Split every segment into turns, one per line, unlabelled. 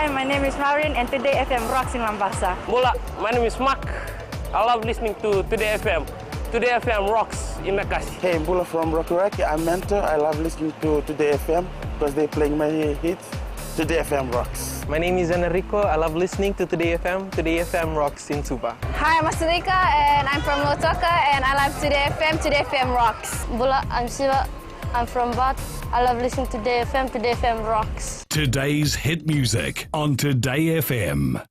Hi, my name is Maureen and Today FM rocks in Mombasa.
Mula, my name is Mark. I love listening to Today FM. Today FM rocks in Makassi.
Hey, Bula from Rockawaki. I'm Mentor. I love listening to Today FM because they're playing my hits. Today FM rocks.
My name is Enrico. I love listening to Today FM. Today FM rocks in Suba.
Hi, I'm Asrika and I'm from Lotoka and I love Today FM. Today FM rocks.
Bula, I'm Siva. I'm from Bath. I love listening to Today FM. Today FM rocks.
Today's hit music on Today FM.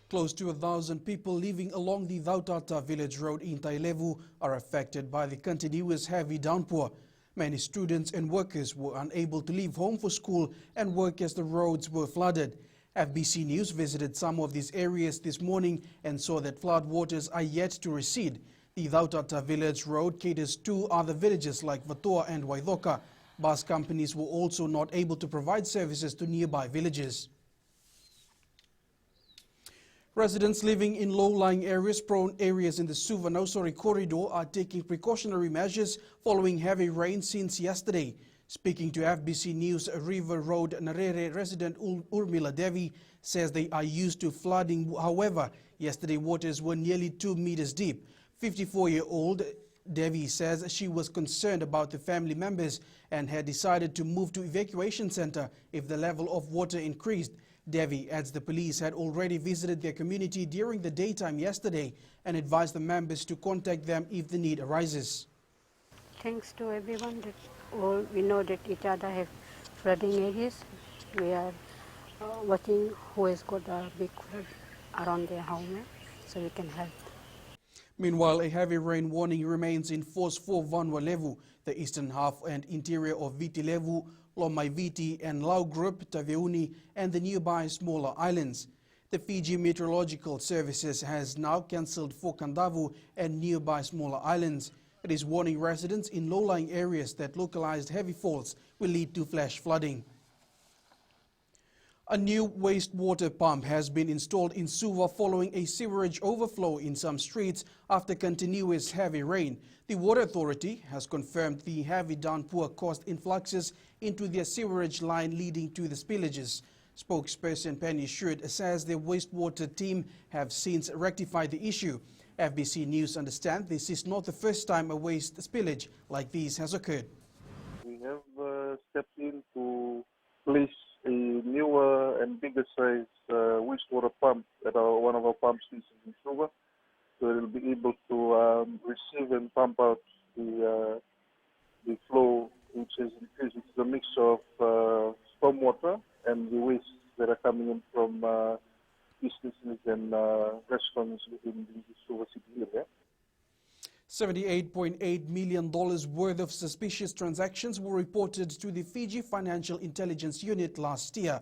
Close to 1,000 people living along the Dautata village road in Tailevu are affected by the continuous heavy downpour. Many students and workers were unable to leave home for school and work as the roads were flooded. FBC News visited some of these areas this morning and saw that flood waters are yet to recede. The Dautata village road caters to other villages like Vatoa and Waidoka. Bus companies were also not able to provide services to nearby villages. Residents living in low-lying areas, prone areas in the Suva-Nausori corridor are taking precautionary measures following heavy rain since yesterday. Speaking to FBC News, River Road Narere resident Urmila Devi says they are used to flooding. However, yesterday waters were nearly 2 meters deep. 54-year-old Devi says she was concerned about the family members and had decided to move to evacuation center if the level of water increased. Devi adds the police had already visited their community during the daytime yesterday and advised the members to contact them if the need arises.
Thanks to everyone that all we know that each other have flooding areas. We are watching who has got a big flood around their home so we can help.
Meanwhile, a heavy rain warning remains in force for Vanua Levu, the eastern half and interior of Viti Levu, Lomai Viti and Lau Group, Taveuni and the nearby smaller islands. The Fiji Meteorological Services has now cancelled for Kandavu and nearby smaller islands. It is warning residents in low-lying areas that localized heavy falls will lead to flash flooding. A new wastewater pump has been installed in Suva following a sewerage overflow in some streets after continuous heavy rain. The Water Authority has confirmed the heavy downpour caused influxes into their sewerage line leading to the spillages. Spokesperson Penny Schut says the wastewater team have since rectified the issue. FBC News understands this is not the first time a waste spillage like this has occurred.
We have stepped in to place a newer and bigger size wastewater pump at one of our pump stations in Suva, so it will be able to receive and pump out the flow which is increased. It's a mixture of storm water and the wastes that are coming in from businesses and restaurants within the Suva city area.
$78.8 million worth of suspicious transactions were reported to the Fiji Financial Intelligence Unit last year.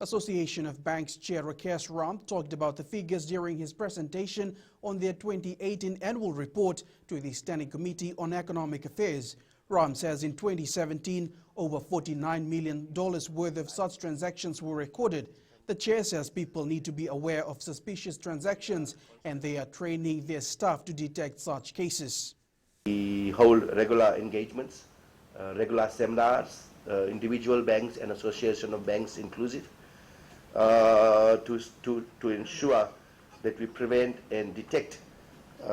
Association of Banks Chair Rakesh Ram talked about the figures during his presentation on their 2018 annual report to the Standing Committee on Economic Affairs. Ram says in 2017, over $49 million worth of such transactions were recorded. The chair says people need to be aware of suspicious transactions and they are training their staff to detect such cases.
We hold regular engagements, regular seminars, individual banks and association of banks inclusive, to ensure that we prevent and detect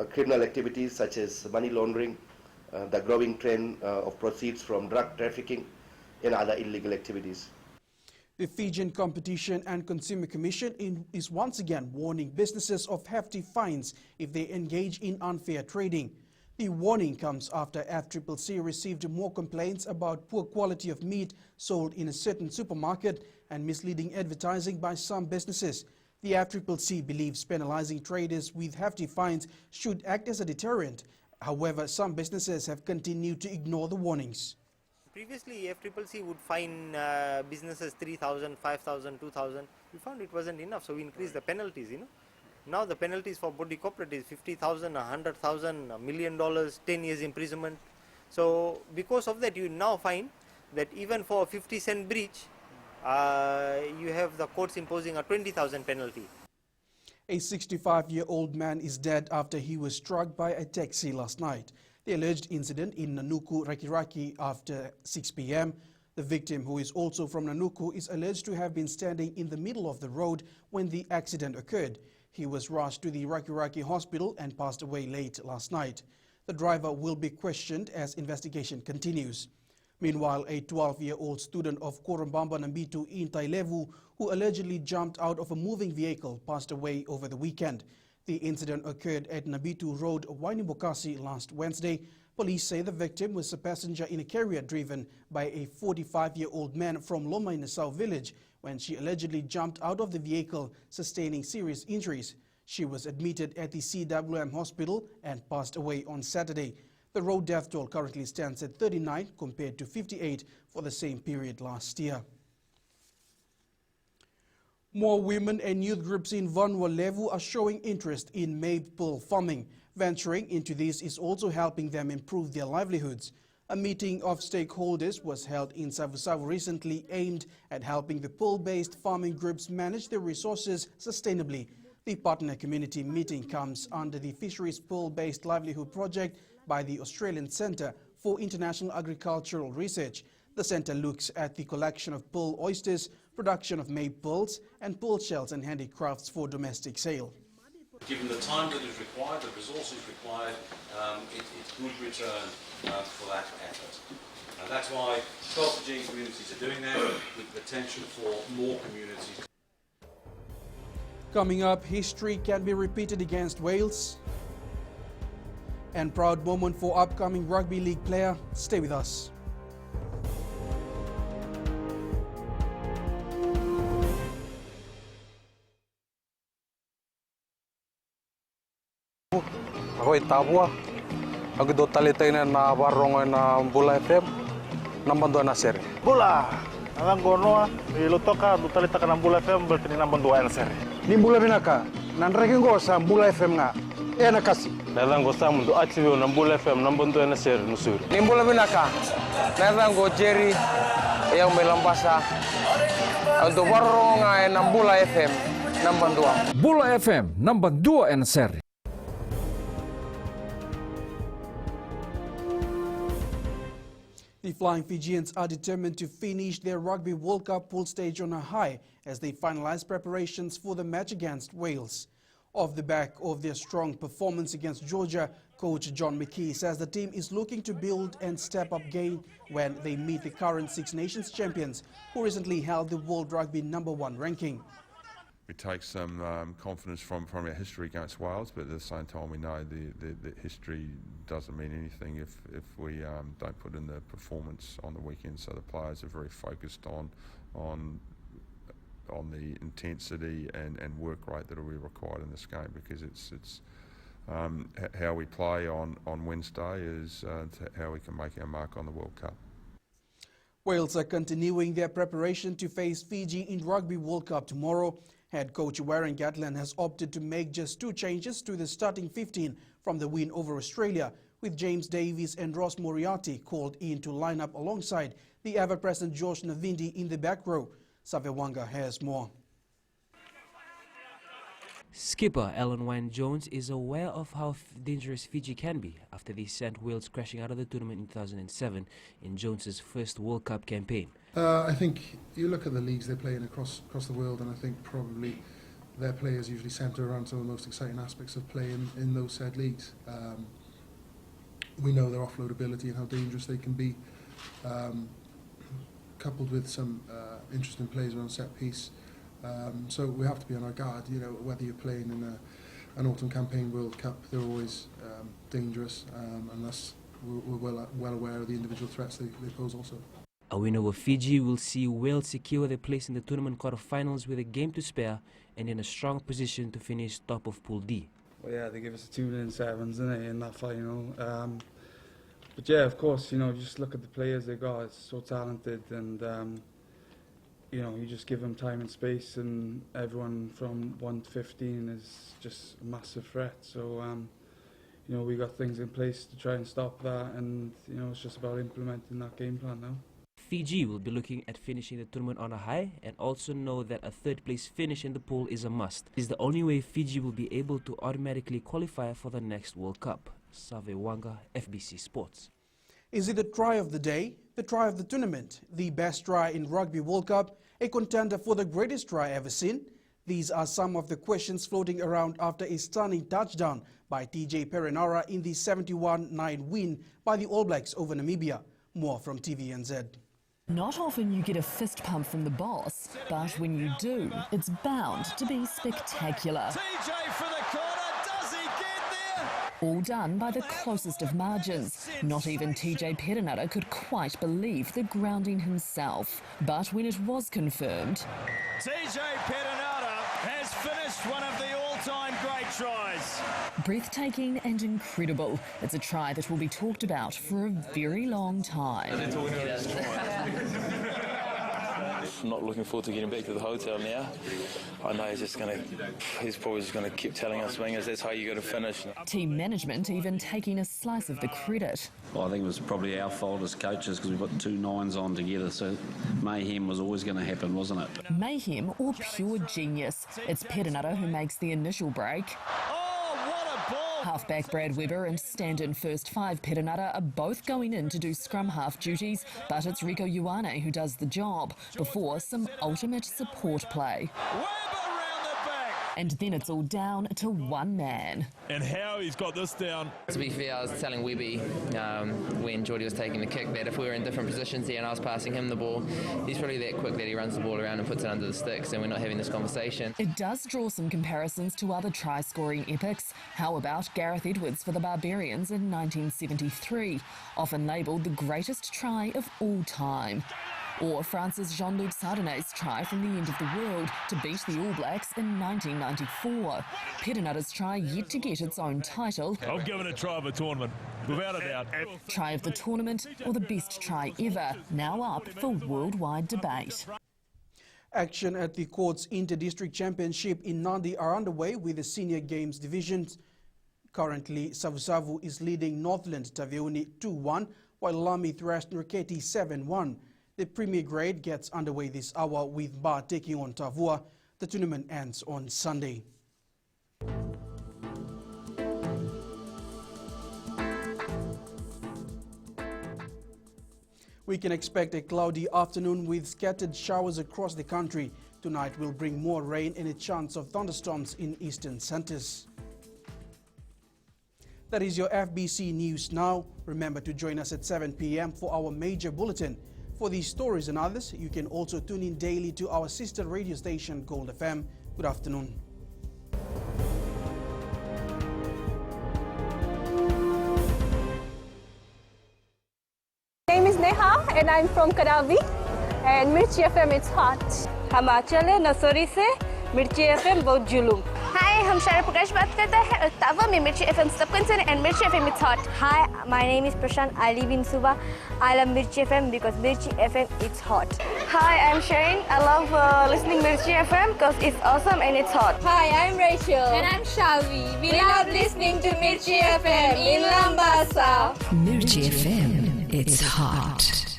criminal activities such as money laundering, the growing trend of proceeds from drug trafficking and other illegal activities.
The Fijian Competition and Consumer Commission is once again warning businesses of hefty fines if they engage in unfair trading. The warning comes after FCCC received more complaints about poor quality of meat sold in a certain supermarket and misleading advertising by some businesses. The FCCC believes penalizing traders with hefty fines should act as a deterrent. However, some businesses have continued to ignore the warnings.
Previously, FCCC would fine businesses 3,000, 5,000, 2,000. We found it wasn't enough, so we increased the penalties, Now the penalties for body corporate is 50,000, 100,000, $1 million, 10 years imprisonment. So because of that, you now find that even for a 50-cent breach, you have the courts imposing a 20,000 penalty.
A 65-year-old man is dead after he was struck by a taxi last night. the alleged incident in Nanuku, Rakiraki after 6 p.m. The victim, who is also from Nanuku, is alleged to have been standing in the middle of the road when the accident occurred. He was rushed to the Rakiraki hospital and passed away late last night. The driver will be questioned as investigation continues. Meanwhile, a 12-year-old student of Korambamba Nambitu in Tailevu, who allegedly jumped out of a moving vehicle, passed away over the weekend. The incident occurred at Nabitu Road, Wainibokasi last Wednesday. Police say the victim was a passenger in a carrier driven by a 45-year-old man from Loma Inasau village when she allegedly jumped out of the vehicle, sustaining serious injuries. She was admitted at the CWM hospital and passed away on Saturday. The road death toll currently stands at 39 compared to 58 for the same period last year. More women and youth groups in Vanua Levu are showing interest in maple farming. Venturing into this is also helping them improve their livelihoods. A meeting of stakeholders was held in Savusavu recently aimed at helping the pool-based farming groups manage their resources sustainably. The partner community meeting comes under the Fisheries Pool-Based Livelihood Project by the Australian Centre for International Agricultural Research. The centre looks at the collection of pearl oysters, production of maples and pearl shells and handicrafts for domestic sale.
Given the time that is required, the resources required, it's good return for that effort. And that's why 12 Fijian communities are doing that, with potential for more communities.
Coming up, history can be repeated against Wales. And proud moment for upcoming rugby league player. Stay with us.
Ako Tabua. Ako do talitay na barong na Bula FM. Nambang dua na seri.
Bula. Ang gono ilutoka do talita ka ng Bula FM berarti nambang dua na seri.
Ni Bula binaka. Nanregen go sa Bula FM nga. Na kasi.
Nadang go sa mundo active na Bula FM nambang dua na seri nusuri.
Ni Bula binaka. Nadang go Jerry yang melambasa. Do barong nga Bula FM nambang dua.
Bula FM nambang dua na seri.
The Flying Fijians are determined to finish their Rugby World Cup pool stage on a high as they finalize preparations for the match against Wales. Off the back of their strong performance against Georgia, coach John McKee says the team is looking to build and step up game when they meet the current Six Nations champions who recently held the World Rugby #1 ranking.
We take some confidence from our history against Wales, but at the same time we know the history doesn't mean anything if we don't put in the performance on the weekend. So the players are very focused on the intensity and work rate that will be required in this game, because it's how we play on Wednesday is how we can make our mark on the World Cup.
Wales are continuing their preparation to face Fiji in Rugby World Cup tomorrow. Head coach Warren Gatland has opted to make just 2 changes to the starting 15 from the win over Australia, with James Davies and Ross Moriarty called in to line up alongside the ever-present Josh Navindi in the back row. Savewanga has more.
Skipper Alan Wyn-Jones is aware of how dangerous Fiji can be after they sent Wales crashing out of the tournament in 2007 in Jones's first World Cup campaign.
I think you look at the leagues they're playing across the world, and I think probably their players usually centre around some of the most exciting aspects of playing in those said leagues. We know their offload ability and how dangerous they can be, coupled with some interesting plays around set piece. So we have to be on our guard. You know, whether you're playing in an autumn campaign World Cup, they're always dangerous, unless we're well aware of the individual threats they pose also.
A win over Fiji will see Wales secure their place in the tournament quarterfinals with a game to spare and in a strong position to finish top of Pool D.
Well, yeah, they give us a 2-7, didn't they, in that final. But yeah, of course, you know, just look at the players they got. It's so talented, and you know, you just give them time and space, and everyone from 1 to 15 is just a massive threat. So, you know, we got things in place to try and stop that, and you know, it's just about implementing that game plan now.
Fiji will be looking at finishing the tournament on a high and also know that a 3rd place finish in the pool is a must. It's the only way Fiji will be able to automatically qualify for the next World Cup. Save Wanga, FBC Sports.
Is it the try of the day, the try of the tournament, the best try in Rugby World Cup, a contender for the greatest try ever seen? These are some of the questions floating around after a stunning touchdown by TJ Perenara in the 71-9 win by the All Blacks over Namibia. More from TVNZ.
Not often you get a fist pump from the boss, but when you do, it's bound to be spectacular.
TJ for the corner, does he get there?
All done by the closest of margins. Not even TJ Perenara could quite believe the grounding himself. But when it was confirmed,
TJ Perenara has finished one of the all-time great tries.
breathtaking and incredible. It's a try that will be talked about for a very long time.
Not looking forward to getting back to the hotel now. I know he's probably just going to keep telling us wingers that's how you got to finish.
Team management even taking a slice of the credit.
Well, I think it was probably our fault as coaches because we put 2 9s on together, so mayhem was always going to happen, wasn't it?
Mayhem or pure genius. It's Perenara who makes the initial break. Halfback Brad Weber and stand-in first 5 Perenara are both going in to do scrum half duties, but it's Rico Ioane who does the job before some ultimate support play. And then it's all down to one man.
And how he's got this down.
To be fair, I was telling Webby when Geordie was taking the kick that if we were in different positions here and I was passing him the ball, he's probably that quick that he runs the ball around and puts it under the sticks, and we're not having this conversation.
It does draw some comparisons to other try-scoring epics. How about Gareth Edwards for the Barbarians in 1973, often labelled the greatest try of all time? Or France's Jean-Luc Sardinet's try from the end of the world to beat the All Blacks in 1994. Perenara's try yet to get its own title.
I'm giving a try of a tournament, without a doubt.
Try of the tournament or the best try ever, now up for worldwide debate.
Action at the Courts Inter-District Championship in Nandi are underway with the Senior Games divisions. Currently, Savusavu is leading Northland Taveuni 2-1, while Lami thrashed Nriketi 7-1. The Premier Grade gets underway this hour with Ba taking on Tavua. The tournament ends on Sunday. We can expect a cloudy afternoon with scattered showers across the country. Tonight will bring more rain and a chance of thunderstorms in eastern centers. That is your FBC News Now. Remember to join us at 7 p.m. for our major bulletin. For these stories and others, you can also tune in daily to our sister radio station, Gold FM. Good afternoon.
My name is Neha and I'm from Karavi, and Mirchi FM it's hot.
हम आंचल है नसोरी से मिर्ची FM बहुत जुलूम.
Hi, हम शारा प्रकाश बात करता है और तावा में मिर्ची FM सबकंसन and Mirchi FM it's hot.
Hi, my name is Prashant. I live in Suba. I love Mirchi FM because Mirchi FM it's hot.
Hi, I'm Shane. I love listening Mirchi FM because it's awesome and it's hot.
Hi, I'm Rachel.
And I'm Shavi. We love listening to Mirchi FM in Lambasa.
Mirchi FM, it's hot.